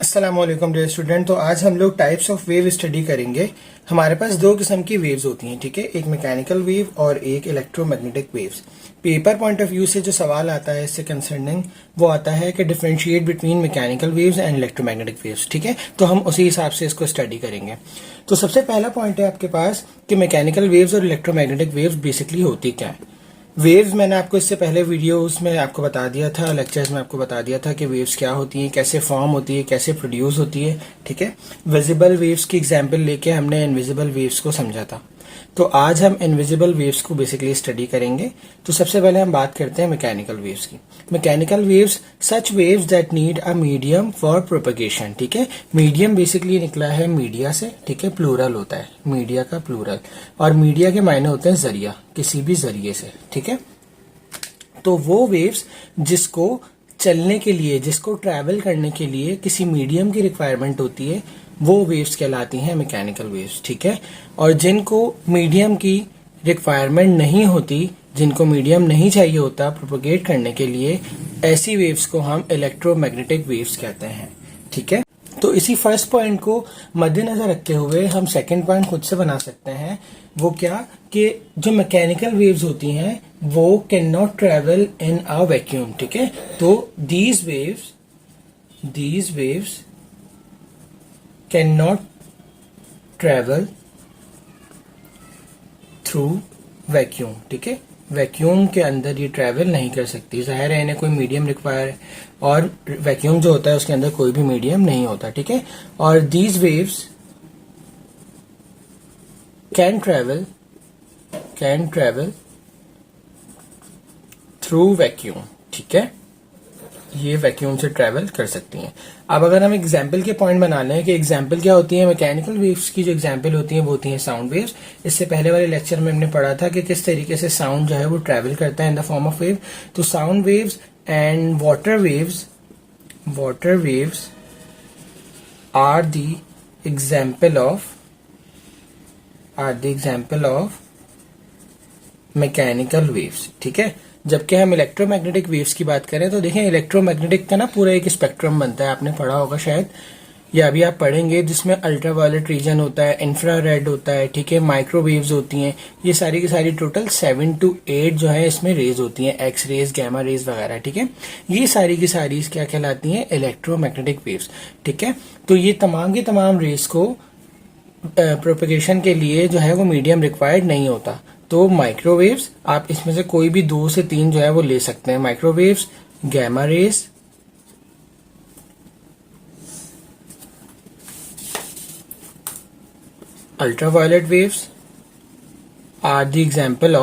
अस्सलाम वालेकुम dear student. तो आज हम लोग टाइप्स ऑफ वेव स्टडी करेंगे। हमारे पास दो किस्म की वेव्स होती हैं, ठीक है, एक मैकेनिकल वेव और एक electromagnetic waves. Paper point of view से जो सवाल आता है इससे कंसर्निंग वो आता है कि differentiate between mechanical waves and electromagnetic waves, ठीक है। तो हम उसी हिसाब से इसको स्टडी करेंगे। तो सबसे पहला पॉइंट है आपके पास कि मैकेनिकल वेव्स और इलेक्ट्रोमैग्नेटिक वेव्स बेसिकली होती क्या है। वेव्स मैंने आपको इससे पहले वीडियोस में आपको बता दिया था, लेक्चर्स में आपको बता दिया था कि वेव्स क्या होती हैं, कैसे फॉर्म होती है, कैसे प्रोड्यूस होती है, ठीक है। विजिबल वेव्स की एग्जांपल लेके हमने इनविजिबल वेव्स को समझा था। तो आज हम इनविजिबल वेव्स को बेसिकली स्टडी करेंगे। तो सबसे पहले हम बात करते हैं मैकेनिकल वेव्स की। Mechanical waves such waves that need a medium for propagation, ठीक है। मीडियम बेसिकली निकला है मीडिया से, ठीक है, प्लूरल होता है मीडिया का प्लूरल, और मीडिया के मायने होते हैं जरिया, किसी भी जरिए से, ठीक है। तो वो वेव्स जिसको चलने के लिए, जिसको ट्रैवल करने के लिए किसी मीडियम की रिक्वायरमेंट होती है, वो वेव्स कहलाती हैं मैकेनिकल वेव्स, ठीक है। और जिनको मीडियम की रिक्वायरमेंट नहीं होती, जिनको मीडियम नहीं चाहिए होता प्रोपगेट करने के लिए, ऐसी वेव्स को हम इलेक्ट्रोमैग्नेटिक वेव्स कहते हैं, ठीक है। तो इसी फर्स्ट पॉइंट को मद्देनजर रखते हुए हम सेकंड पॉइंट खुद से बना सकते हैं। वो क्या कि जो मैकेनिकल वेव्स होती हैं वो can not travel in a vacuum, ठीक है। तो these waves can not travel through vacuum, ठीक है। वैक्यूम के अंदर ये ट्रेवल नहीं कर सकती, जाहिर है इन्हें कोई मीडियम रिक्वायर है, और वैक्यूम जो होता है उसके अंदर कोई भी मीडियम नहीं होता, ठीक है। और these waves can travel through vacuum, ठीक है। ये वैक्यूम से ट्रेवल कर सकती हैं। अब अगर हम एग्जाम्पल के पॉइंट बना लें कि एग्जाम्पल क्या होती है, मैकेनिकल वेव्स की जो एग्जाम्पल होती हैं वो होती हैं साउंड वेव्स। इससे पहले वाले लेक्चर में हमने पढ़ा था कि किस तरीके से साउंड जो है वो ट्रेवल करता है in the form of wave. तो sound waves and water waves are the example of mechanical waves, ठीक है। जबकि हम इलेक्ट्रोमैग्नेटिक वेव्स की बात करें तो देखें इलेक्ट्रोमैग्नेटिक का ना पूरा एक स्पेक्ट्रम बनता है, आपने पढ़ा होगा शायद, या अभी आप पढ़ेंगे, जिसमें अल्ट्रावायलेट रीजन होता है, इंफ्रारेड होता है, ठीक है, माइक्रोवेव्स होती हैं। ये सारी की सारी टोटल 7 to 8 जो है इसमें रेज होती हैं, एक्स रेज, गैमा रेज वगैरह, ठीक है। ये सारी की सारी क्या कहलाती हैं, इलेक्ट्रोमैग्नेटिक वेव्स, ठीक है। तो ये तमाम की तमाम रेज को प्रोपेगेशन के लिए जो है वो मीडियम रिक्वायर्ड नहीं होता। तो माइक्रोवेव्स आप इसमें से कोई भी 2 से 3 जो है वो ले सकते हैं। Microwaves, gamma rays, ultraviolet waves are the example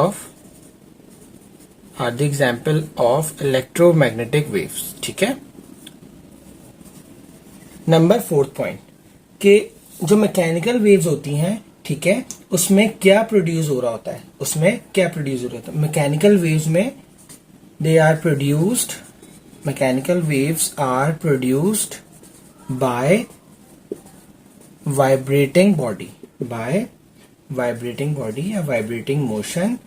of electromagnetic waves, ठीक है। नंबर 4th पॉइंट कि जो मैकेनिकल वेव्स होती हैं, ठीक है, उसमें क्या प्रोड्यूस हो रहा होता है, मैकेनिकल वेव्स में mechanical waves are produced by vibrating body या vibrating motion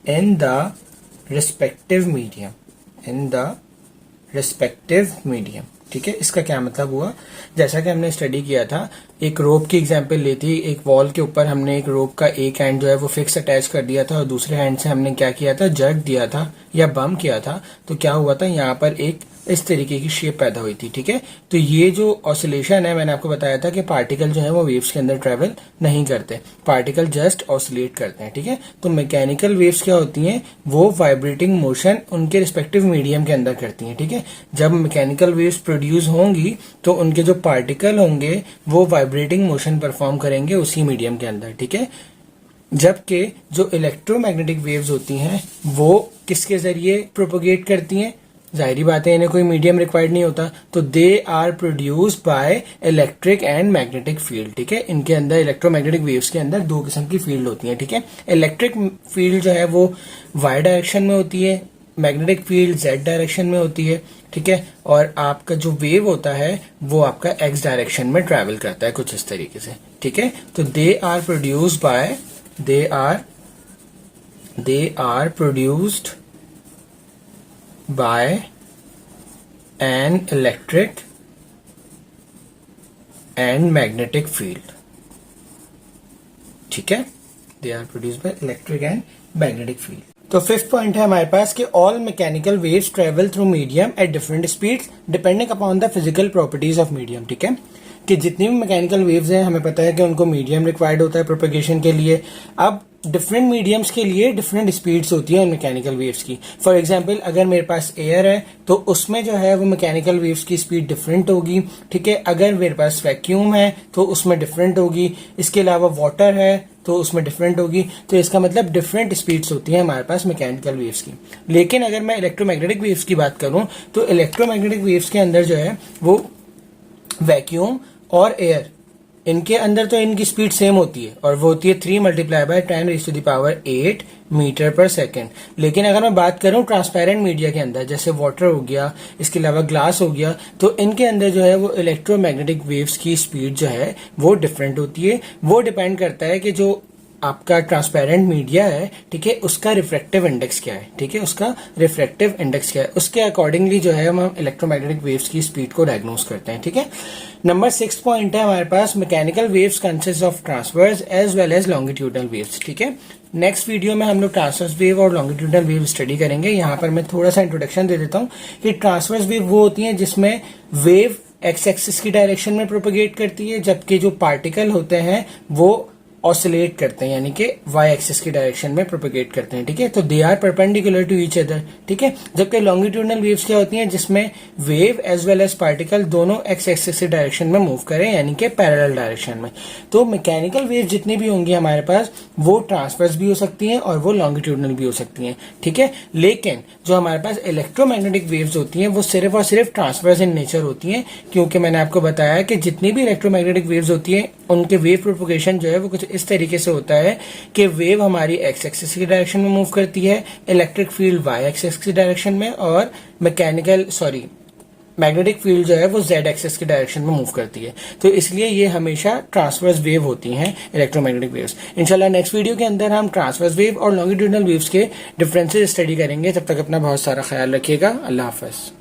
in the respective medium, ठीक है। इसका क्या मतलब हुआ, जैसा कि हमने स्टडी किया था, एक रोप की एग्जांपल ली थी। एक वॉल के ऊपर हमने एक रोप का एक एंड जो है वो फिक्स अटैच कर दिया था और दूसरे हैंड से हमने क्या किया था, जर्क दिया था या बम किया था। तो क्या हुआ था, यहाँ पर एक इस तरीके की शेप पैदा हुई थी, ठीक है। तो ये जो ऑसिलेशन है, मैंने आपको बताया था कि पार्टिकल जो है वो वेव्स के अंदर ट्रेवल नहीं करते, पार्टिकल जस्ट ऑसिलेट करते हैं, ठीक है। तो मैकेनिकल वेव्स क्या होती हैं, वो वाइब्रेटिंग मोशन उनके रिस्पेक्टिव मीडियम के अंदर करती हैं, ठीक है। जब मैकेनिकल वेव्स प्रोड्यूस होंगी तो उनके जो पार्टिकल होंगे वो वाइब्रेटिंग मोशन परफॉर्म करेंगे उसी मीडियम के अंदर, ठीक है। जबकि जो इलेक्ट्रोमैग्नेटिक वेव्स होती हैं वो किसके जरिए प्रोपोगेट करती हैं, जाहिर बात है इन्हें कोई मीडियम रिक्वायर्ड नहीं होता, तो they are produced by electric and magnetic field, ठीक है। इनके अंदर इलेक्ट्रोमैग्नेटिक वेव्स के अंदर 2 किस्म की फील्ड होती है, ठीक है। इलेक्ट्रिक फील्ड जो है वो वाई डायरेक्शन में होती है, मैग्नेटिक फील्ड जेड डायरेक्शन में होती है, ठीक है। और आपका जो वेव होता है वो आपका एक्स डायरेक्शन में ट्रेवल करता है कुछ इस तरीके से, ठीक है। तो they are produced by an electric and magnetic field. ठीक है, they are produced by electric and magnetic field. तो फिफ्थ पॉइंट है हमारे पास कि all mechanical waves travel through medium at different speeds depending upon the physical properties of medium. ठीक है, कि जितनी भी मैकेनिकल वेव्स हैं हमें पता है कि उनको मीडियम रिक्वायर्ड होता है प्रोपेगेशन के लिए। अब डिफरेंट मीडियम्स के लिए डिफरेंट स्पीड्स होती है मैकेनिकल वेव्स की। फॉर एग्जांपल अगर मेरे पास एयर है तो उसमें जो है वो मैकेनिकल वेव्स की स्पीड डिफरेंट होगी। ठीक है, अगर मेरे पास वैक्यूम है तो उसमें डिफरेंट होगी। इसके अलावा वाटर है तो उसमें डिफरेंट होगी। तो इसका मतलब डिफरेंट स्पीड्स होती हैं हमारे पास मैकेनिकल वेव्स की। लेकिन अगर मैं इलेक्ट्रोमैग्नेटिक वेव्स की बात करूं तो इलेक्ट्रोमैग्नेटिक वेव्स के अंदर जो है वो वैक्यूम और एयर, इनके अंदर तो इनकी स्पीड सेम होती है और वो होती है 3 मल्टीप्लाई बाय 10⁸ मीटर पर सेकेंड। लेकिन अगर मैं बात करूं ट्रांसपेरेंट मीडिया के अंदर, जैसे वाटर हो गया, इसके अलावा ग्लास हो गया, तो इनके अंदर जो है वो इलेक्ट्रोमैग्नेटिक वेव्स की स्पीड जो है वो डिफरेंट होती है। वो डिपेंड करता है कि जो आपका ट्रांसपेरेंट मीडिया है, ठीक है, उसका रिफ्रैक्टिव इंडेक्स क्या है। ठीक है, उसका रिफ्रैक्टिव इंडेक्स क्या है, उसके अकॉर्डिंगली जो है हम इलेक्ट्रोमैग्नेटिक वेव्स की स्पीड को डायग्नोस करते हैं। ठीक है, नंबर 6 पॉइंट है हमारे पास mechanical waves consist of transverse as well as longitudinal waves. ठीक है, नेक्स्ट वीडियो में हम लोग ट्रांसवर्स वेव और लॉन्गिट्यूडनल वेव स्टडी करेंगे। यहाँ पर मैं थोड़ा सा इंट्रोडक्शन दे देता हूँ कि ट्रांसवर्स वेव वो होती है जिसमें वेव एक्स एक्सिस की डायरेक्शन में प्रोपेगेट करती है, जबकि जो पार्टिकल होते हैं वो ऑसिलेट करते हैं, यानी कि वाई एक्सिस की डायरेक्शन में प्रोपेगेट करते हैं। ठीक है, तो they are perpendicular to each other. ठीक है, जबकि लॉन्गिट्यूडनल वेव्स क्या होती हैं जिसमें wave as well as particle दोनों एक्स एक्सिस की डायरेक्शन में मूव करें, यानी कि पैरेलल डायरेक्शन में। तो मैकेनिकल वेव जितनी भी होंगी हमारे पास वो ट्रांसवर्स भी हो सकती हैं और वो लॉन्गिट्यूडनल भी हो सकती हैं। ठीक है, लेकिन जो हमारे पास इलेक्ट्रोमैग्नेटिक वेव्स होती हैं वो सिर्फ और सिर्फ ट्रांसवर्स इन नेचर होती हैं, क्योंकि मैंने आपको बताया कि जितनी भी इलेक्ट्रोमैग्नेटिक वेव्स होती हैं उनके वेव प्रोपोगेशन जो है वो कुछ इस तरीके से होता है कि वेव हमारी एक्स एक्सिस की डायरेक्शन में मूव करती है, इलेक्ट्रिक फील्ड वाई एक्सिस की डायरेक्शन में, और मैग्नेटिक फील्ड जो है वो जेड एक्सिस की डायरेक्शन में मूव करती है। तो इसलिए ये हमेशा ट्रांसवर्स वेव होती हैं इलेक्ट्रोमैग्नेटिक वेव्स। इंशाल्लाह नेक्स्ट वीडियो के अंदर हम ट्रांसवर्स वेव और लॉन्गिट्यूडनल वेव्स के डिफरेंसेस स्टडी करेंगे। तब तक अपना बहुत सारा ख्याल रखिएगा। अल्लाह हाफिज।